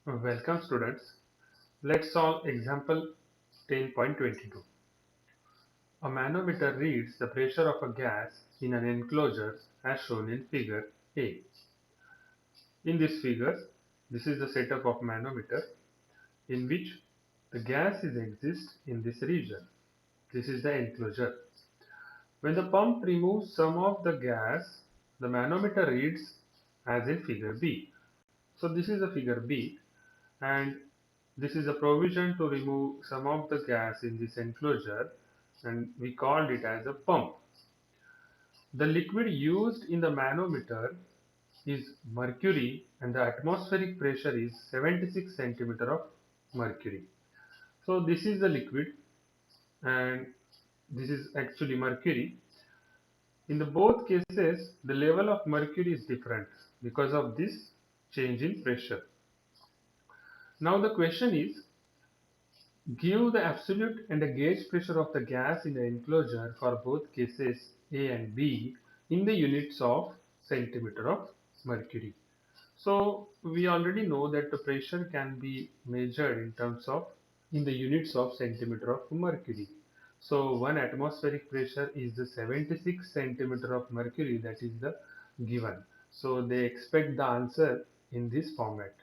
Welcome students. Let's solve example 10.22. A manometer reads the pressure of a gas in an enclosure as shown in figure A. In this figure, this is the setup of manometer in which the gas exists in this region. This is the enclosure. When the pump removes some of the gas, the manometer reads as in figure B. So this is the figure B, and this is a provision to remove some of the gas in this enclosure, and we called it as a pump. The liquid used in the manometer is mercury, and the atmospheric pressure is 76 centimeter of mercury. So this is the liquid, and this is actually mercury. In the both cases, the level of mercury is different because of this change in pressure. Now the question is, give the absolute and the gauge pressure of the gas in the enclosure for both cases A and B in the units of centimeter of mercury. So we already know that the pressure can be measured in the units of centimeter of mercury. So 1 atmospheric pressure is the 76 centimeter of mercury, that is the given. So they expect the answer in this format,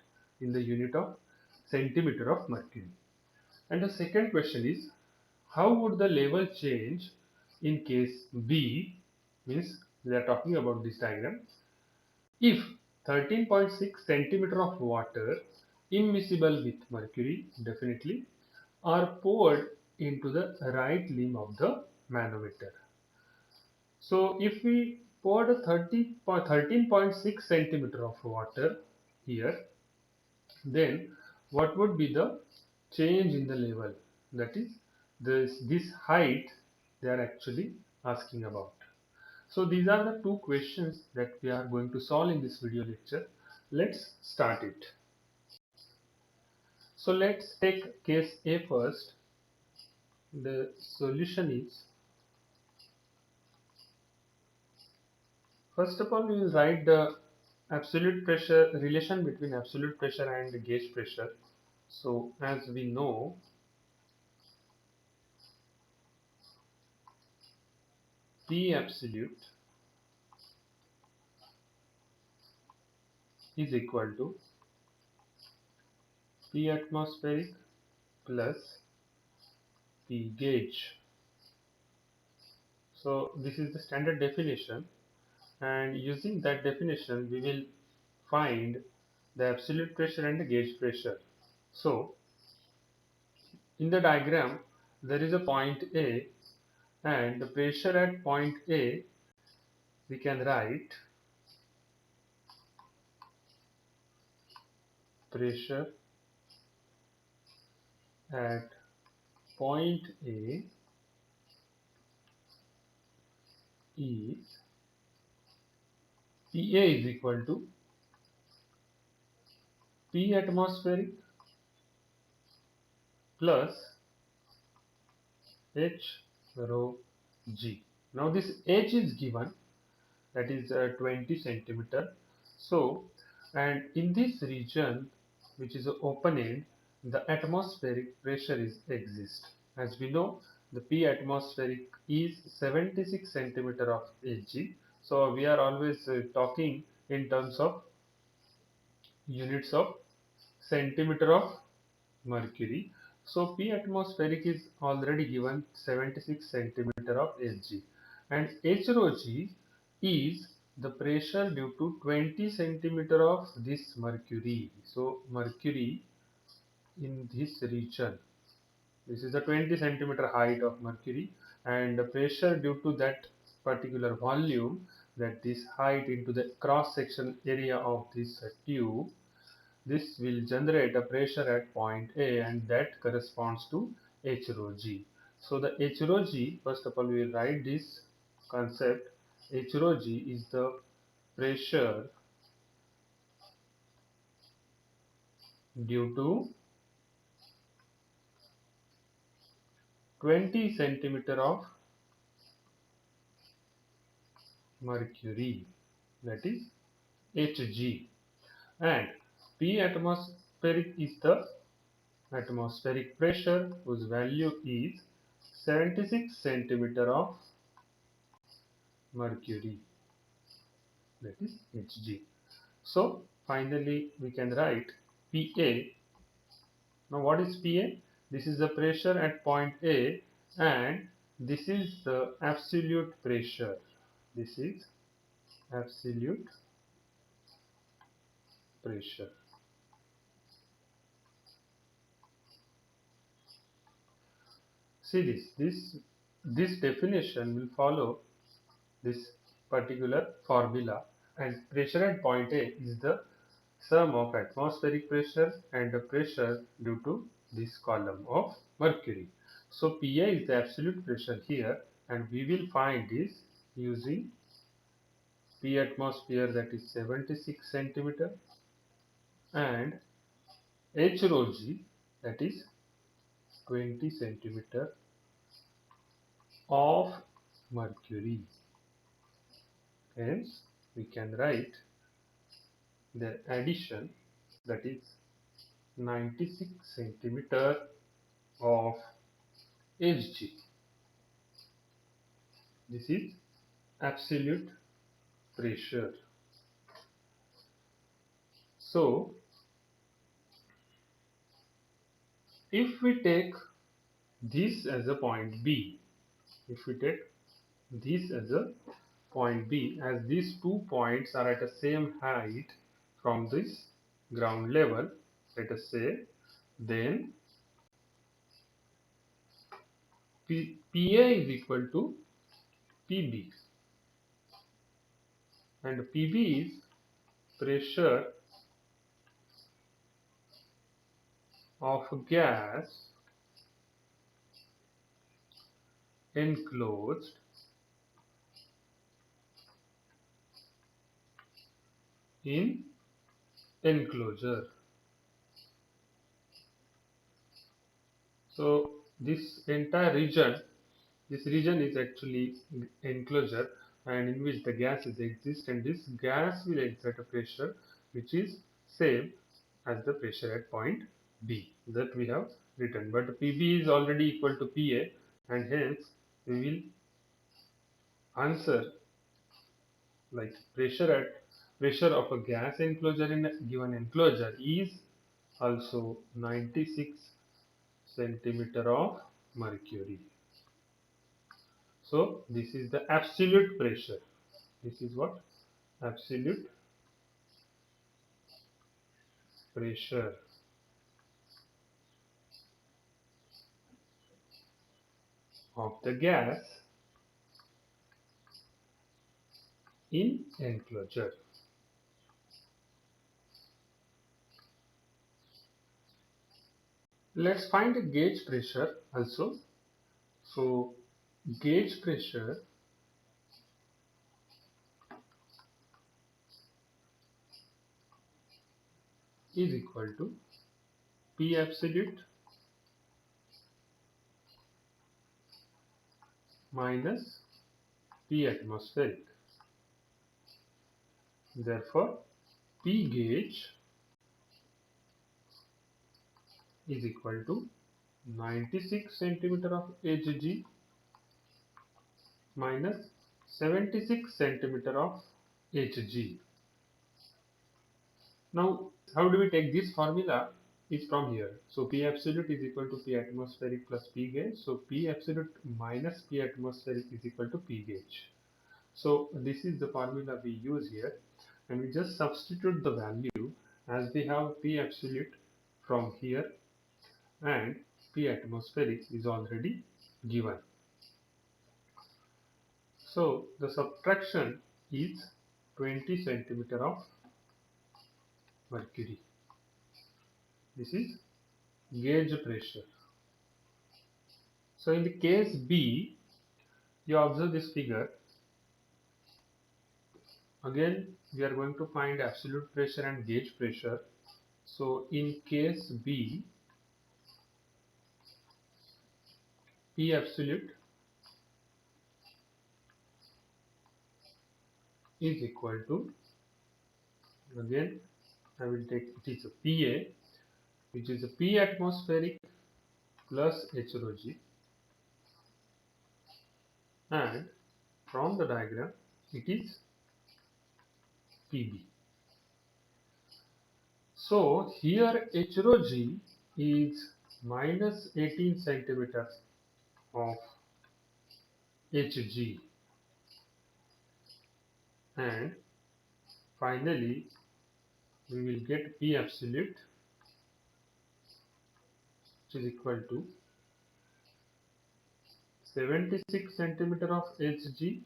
in the unit of centimeter of mercury. And the second question is, how would the level change in case B, means we are talking about this diagram, if 13.6 centimeter of water immiscible with mercury definitely are poured into the right limb of the manometer. So if we poured a 13.6 centimeter of water here, then what would be the change in the level? That is, this height they are actually asking about. So these are the two questions that we are going to solve in this video lecture. Let's start it. So let's take case A first. The solution is, first of all, we will write the absolute pressure relation between absolute pressure and the gauge pressure. So as we know, P absolute is equal to P atmospheric plus P gauge. So this is the standard definition, and using that definition we will find the absolute pressure and the gauge pressure. So in the diagram there is a point A, and the pressure at point A we can write pressure at point A is PA is equal to P atmospheric plus H rho G. Now this H is given, that is 20 centimeter. So, and in this region which is open end, the atmospheric pressure is exist. As we know, the P atmospheric is 76 centimeter of Hg. So we are always talking in terms of units of centimeter of mercury. So P atmospheric is already given 76 centimeter of Hg, and H rho G is the pressure due to 20 centimeter of this mercury. So mercury in this region, this is the 20 centimeter height of mercury, and the pressure due to that particular volume, that this height into the cross section area of this tube, this will generate a pressure at point A, and that corresponds to H rho G. So the H rho G, first of all we will write this concept. H rho G is the pressure due to 20 centimeter of mercury, that is Hg, and P atmospheric is the atmospheric pressure whose value is 76 centimeter of mercury, that is Hg. So finally we can write Pa. Now what is Pa? This is the pressure at point A and this is the absolute pressure. This is absolute pressure. See this definition will follow this particular formula, and pressure at point A is the sum of atmospheric pressure and the pressure due to this column of mercury. So Pa is the absolute pressure here, and we will find this using P atmosphere, that is 76 centimeter, and H rho g, that is 20 centimeter of mercury. Hence we can write the addition, that is 96 centimeter of Hg. This is absolute pressure. So if we take this as a point B, if we take this as a point B, as these 2 points are at the same height from this ground level, let us say, then PA is equal to PB, and PB is pressure of gas enclosed in enclosure. So this entire region, this region is actually enclosure, and in which the gases exist, and this gas will exert a pressure which is same as the pressure at point B that we have written. But PB is already equal to PA, and hence we will answer like pressure of a gas enclosure in a given enclosure is also 96 centimeter of mercury. So this is the absolute pressure. This is what? Absolute pressure of the gas in enclosure. Let's find the gauge pressure also. So gauge pressure is equal to P absolute minus P atmospheric. Therefore, P gauge is equal to 96 centimeter of Hg minus 76 centimeter of Hg. Now, how do we take this formula? Is from here. So P absolute is equal to P atmospheric plus P gauge. So P absolute minus P atmospheric is equal to P gauge. So this is the formula we use here, and we just substitute the value as we have P absolute from here and P atmospheric is already given. So the subtraction is 20 centimeter of mercury. This is gauge pressure. So in the case B, you observe this figure. Again, we are going to find absolute pressure and gauge pressure. So in case B, P absolute is equal to, again I will take it is a PA, which is P atmospheric plus H rho g, and from the diagram it is PB. So here H rho g is minus 18 centimeters of Hg, and finally we will get P absolute, which is equal to 76 centimeter of Hg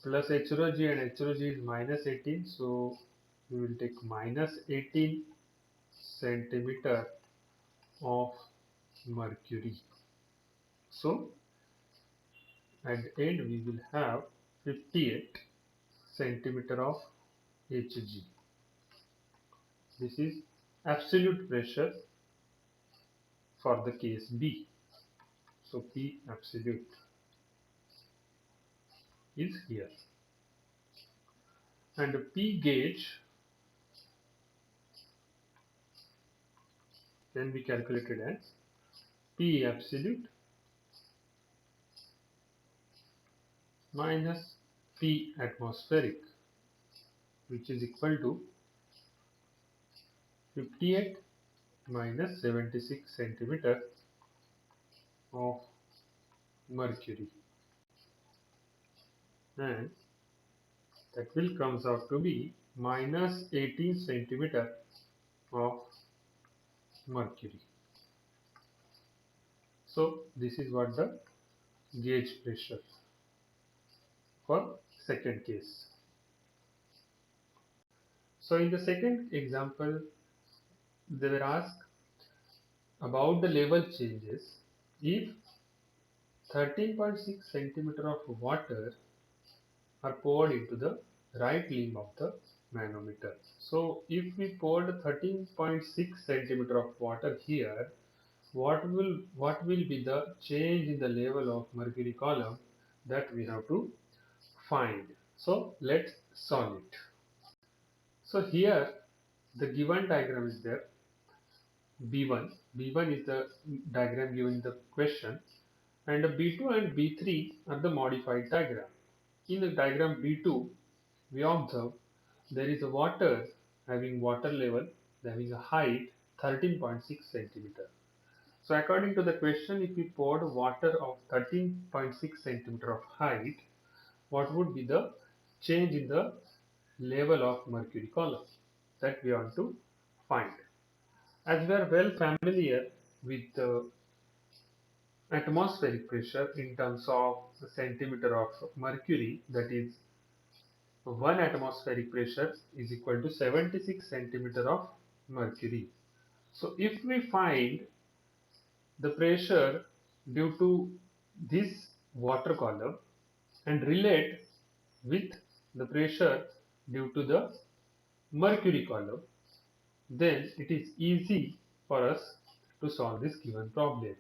plus H rho g, and H rho g is minus 18, so we will take minus 18 centimeter of mercury. So at the end we will have 58 centimeter of Hg. This is absolute pressure for the case B. So P absolute is here, and P gauge can be calculated as P absolute minus P atmospheric, which is equal to 58 minus 76 centimeter of mercury, and that will comes out to be minus 18 centimeter of mercury. So this is what the gauge pressure for second case. So in the second example, they were asked about the level changes if 13.6 centimeter of water are poured into the right limb of the manometer. So if we poured 13.6 centimeter of water here, what will be the change in the level of mercury column that we have to find. So let's solve it. So here the given diagram is there. B1 is the diagram given in the question, and B2 and B3 are the modified diagram. In the diagram B2, we observe there is a water having water level having a height 13.6 centimeter. So according to the question, if we poured water of 13.6 centimeter of height, what would be the change in the level of mercury column that we want to find. As we are well familiar with atmospheric pressure in terms of centimeter of mercury, that is 1 atmospheric pressure is equal to 76 centimeter of mercury. So if we find the pressure due to this water column and relate with the pressure due to the mercury column, then it is easy for us to solve this given problem.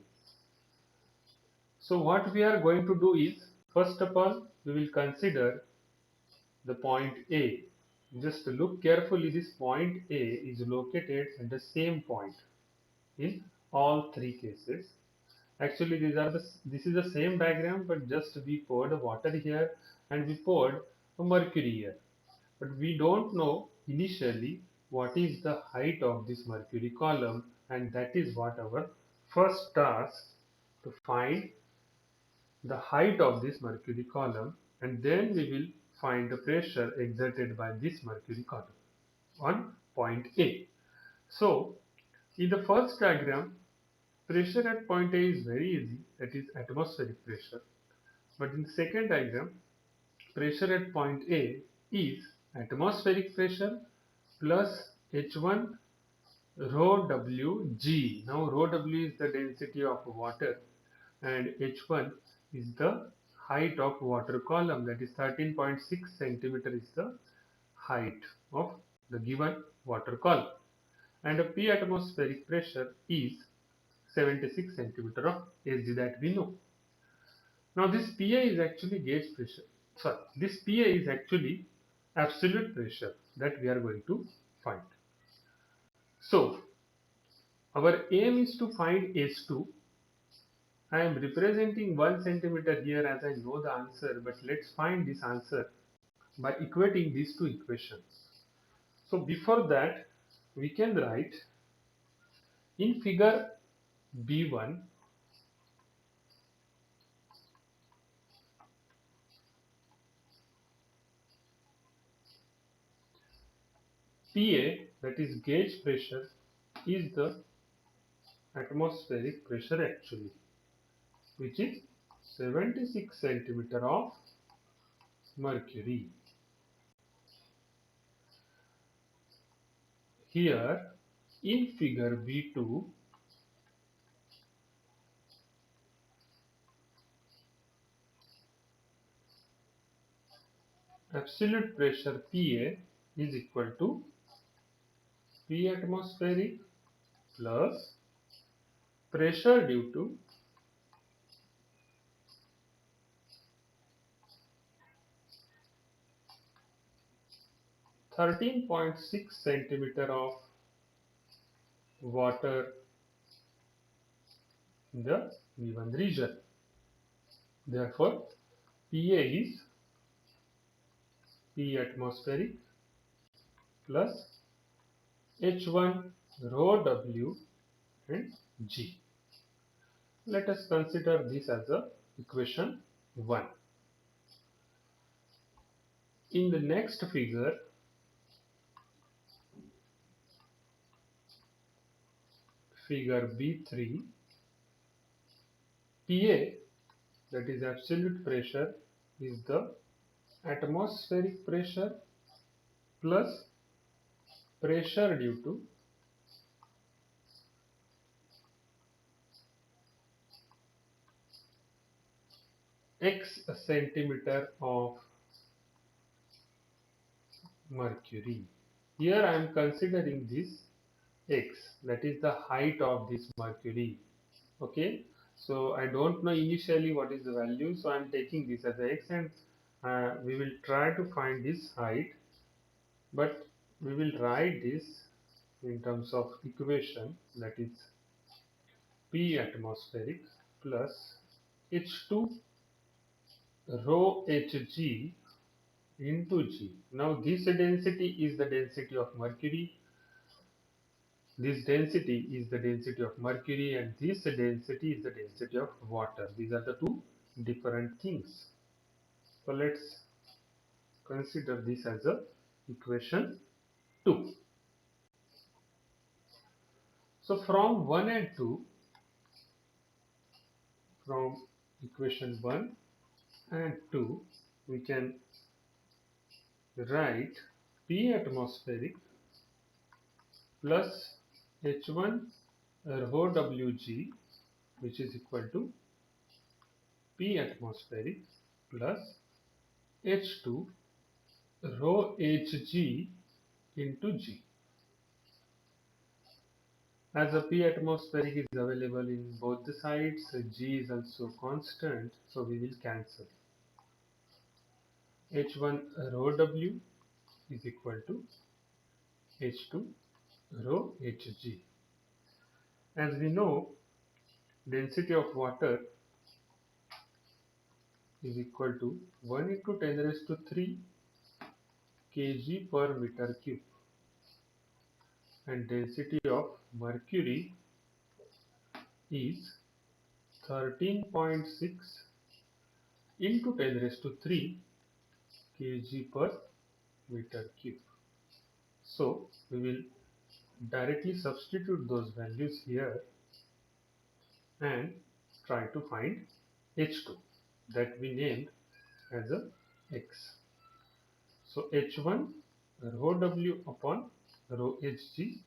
So what we are going to do is, first of all, we will consider the point A. Just look carefully, this point A is located at the same point in all three cases. Actually, this is the same diagram, but just we poured water here and we poured a mercury here. But we don't know initially what is the height of this mercury column, and that is what our first task, to find the height of this mercury column, and then we will find the pressure exerted by this mercury column on point A. So in the first diagram, pressure at point A is very easy, that is atmospheric pressure. But in the second diagram, pressure at point A is atmospheric pressure plus H1 rho Wg. Now rho W is the density of water and H1 is the height of water column, that is 13.6 centimeter is the height of the given water column, and the P atmospheric pressure is 76 centimeter of Hg, that we know. Now this PA is actually gauge pressure. Sorry, this PA is actually absolute pressure that we are going to find. So Our aim is to find H2. I am representing 1 centimeter here as I know the answer, but let's find this answer by equating these two equations. So before that, we can write in figure B1, PA, that is gauge pressure, is the atmospheric pressure actually, which is 76 centimeter of mercury. Here in figure B2, absolute pressure PA is equal to P atmospheric plus pressure due to 13.6 centimeter of water in the given region. Therefore, PA is P atmospheric plus H1 rho W and G. Let us consider this as a equation 1. In the next figure, figure B3, PA, that is absolute pressure, is the atmospheric pressure plus pressure due to X centimeter of mercury. Here I am considering this X, that is the height of this mercury. Okay, so I don't know initially what is the value, so I am taking this as X, and we will try to find this height, but we will write this in terms of equation, that is P atmospheric plus H2 rho Hg into G. Now this density is the density of mercury, this density is the density of mercury, and this density is the density of water. These are the two different things. So let's consider this as a equation 2. So from 1 and 2, from equation 1 and 2, we can write P atmospheric plus H1 rho Wg, which is equal to P atmospheric plus H2 rho Hg into G. As a P atmospheric is available in both the sides, G is also constant, so we will cancel. H1 rho W is equal to H2 rho Hg. As we know, density of water is equal to 1 into 10 raised to 3 kg per meter cube, and density of mercury is 13.6 into 10 raised to 3 kg per meter cube. So we will directly substitute those values here and try to find H2 that we named as a X. So H1 rho W upon rho Hg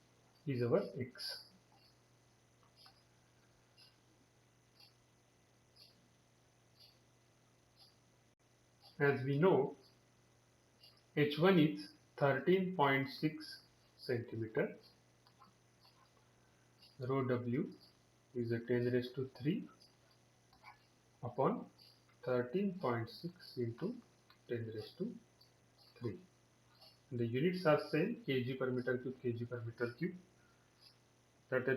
is our X. As we know, H1 is 13.6 centimeter, rho W is a 10 raised to 3 upon 13.6 into 10 raised to 3. The units are same, kg per meter cube, kg per meter cube. that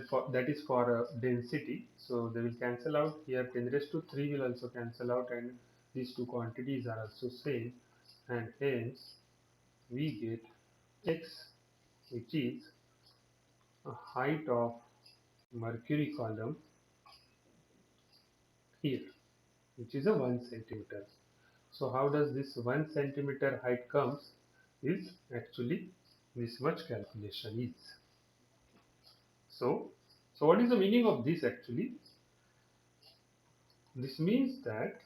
is for density, so they will cancel out. Here 10 raised to 3 will also cancel out, and these two quantities are also same, and hence we get x, which is a height of mercury column here, which is a 1 centimeter. So how does this 1 centimeter height comes is actually this much calculation is. So what is the meaning of this actually? This means that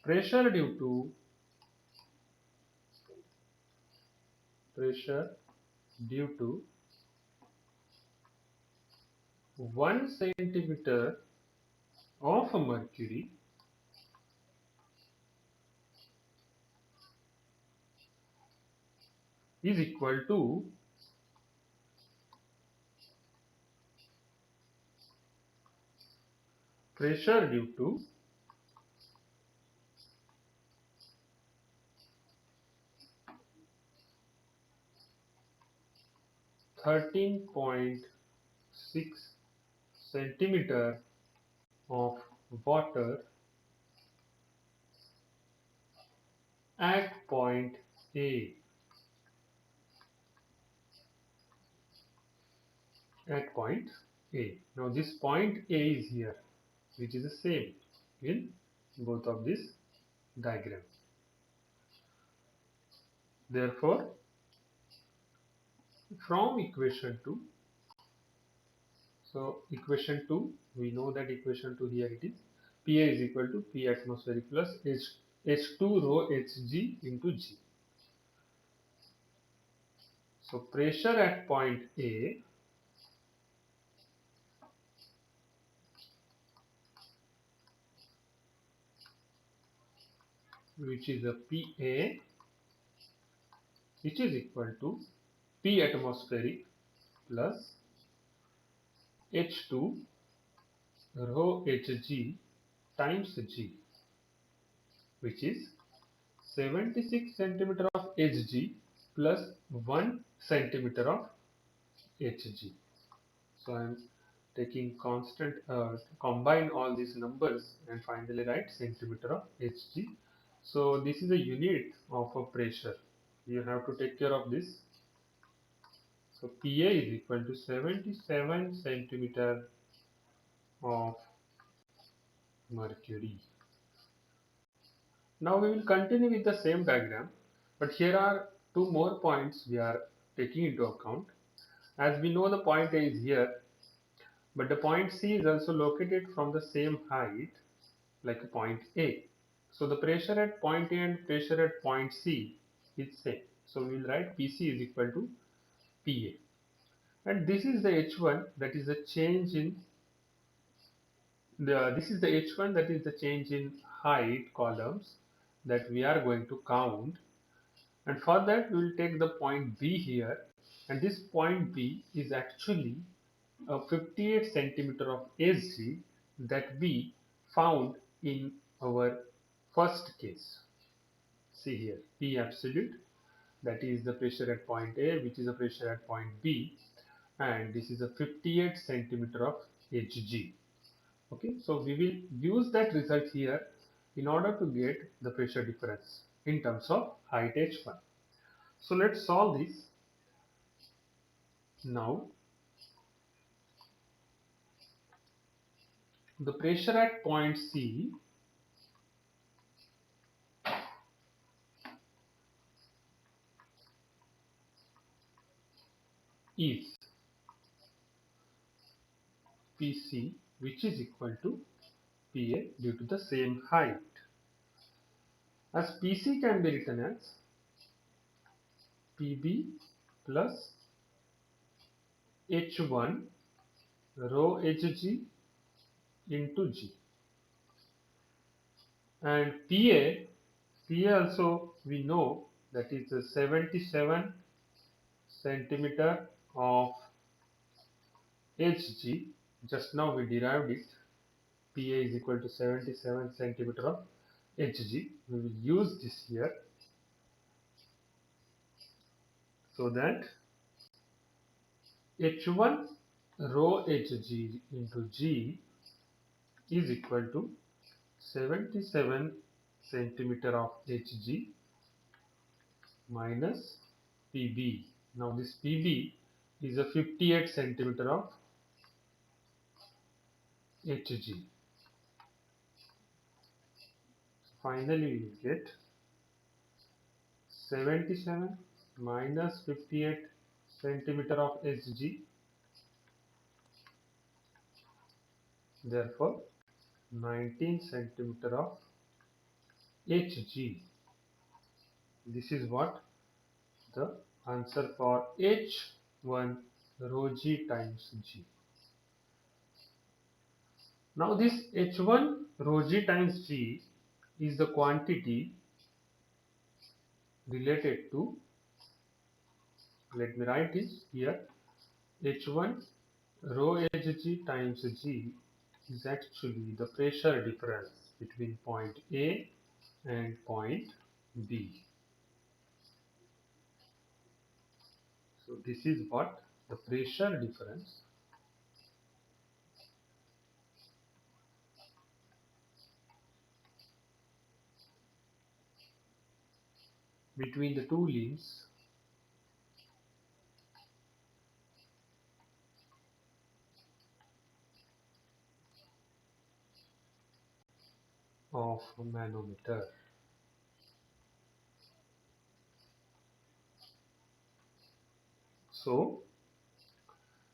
pressure due to 1 centimeter of mercury is equal to pressure due to 13.6 centimeter of water at point A. At point A. Now this point A is here, which is the same in both of these diagrams. Therefore, from equation 2, so equation 2, we know that equation 2 here it is Pa is equal to P atmospheric plus H2 rho Hg into G. So pressure at point A which is a Pa, which is equal to P atmospheric plus H2 rho Hg times G, which is 76 centimeter of Hg plus 1 centimeter of Hg. So I am taking constant, combine all these numbers and finally write centimeter of Hg. So this is a unit of a pressure. You have to take care of this. So Pa is equal to 77 centimeter of mercury. Now we will continue with the same diagram, but here are two more points we are taking into account. As we know, the point A is here, but the point C is also located from the same height like a point A. So the pressure at point A and pressure at point C is same. So we will write PC is equal to PA. And this is the H1, that is the change in this is the H1, that is the change in height columns that we are going to count. And for that we will take the point B here, and this point B is actually a 58 centimeter of Sg that we found in our first case. See here, P absolute, that is the pressure at point A, which is the pressure at point B, and this is a 58 centimeter of Hg. Okay, so we will use that result here in order to get the pressure difference in terms of height H1. So let's solve this. Now the pressure at point C is Pc, which is equal to Pa due to the same height. As Pc can be written as Pb plus H1 rho Hg into G. And Pa also we know that is 77 centimeter of Hg. Just now we derived it. Pa is equal to 77 centimeter of Hg. We will use this here so that H1 rho Hg into G is equal to 77 centimeter of Hg minus Pb. Now this Pb is a 58 centimeter of Hg. Finally we will get 77 minus 58 centimeter of Hg, therefore 19 centimeter of Hg. This is what the answer for H1 rho G times G. Now this H1 rho G times G is the quantity related to, let me write it here, H1 rho Hg times G is actually the pressure difference between point A and point B. So this is what the pressure difference between the two limbs of a manometer. So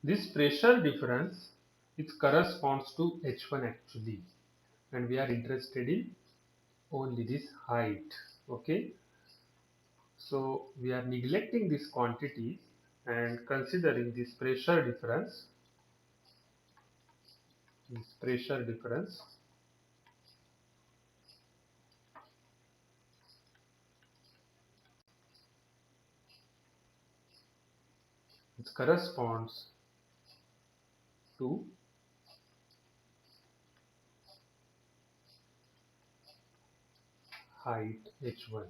this pressure difference, it corresponds to H1 actually, and we are interested in only this height. Okay, so we are neglecting this quantity and considering this pressure difference. This pressure difference it corresponds to height H1.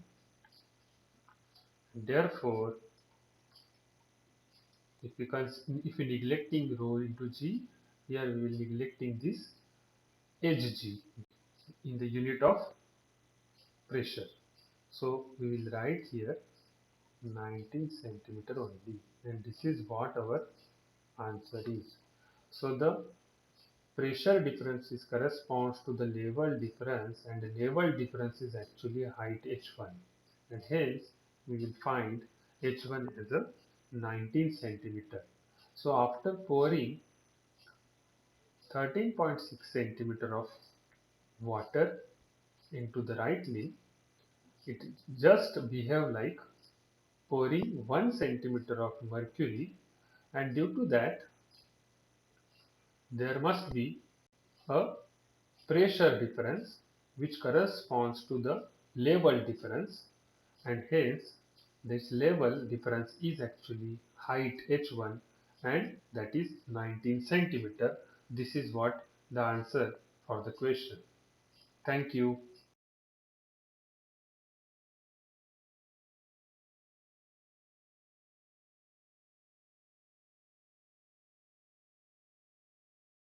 Therefore, if we neglecting rho into G, here we will neglecting this Hg in the unit of pressure. So we will write here 19 centimeter only, and this is what our answer is. So the pressure difference is corresponds to the level difference, and the level difference is actually height H1, and hence we will find H1 as a 19 centimeter. So after pouring 13.6 centimeter of water into the right limb, it just behave like pouring 1 centimeter of mercury, and due to that there must be a pressure difference which corresponds to the level difference, and hence this level difference is actually height H1, and that is 19 centimeter. This is what the answer for the question. Thank you.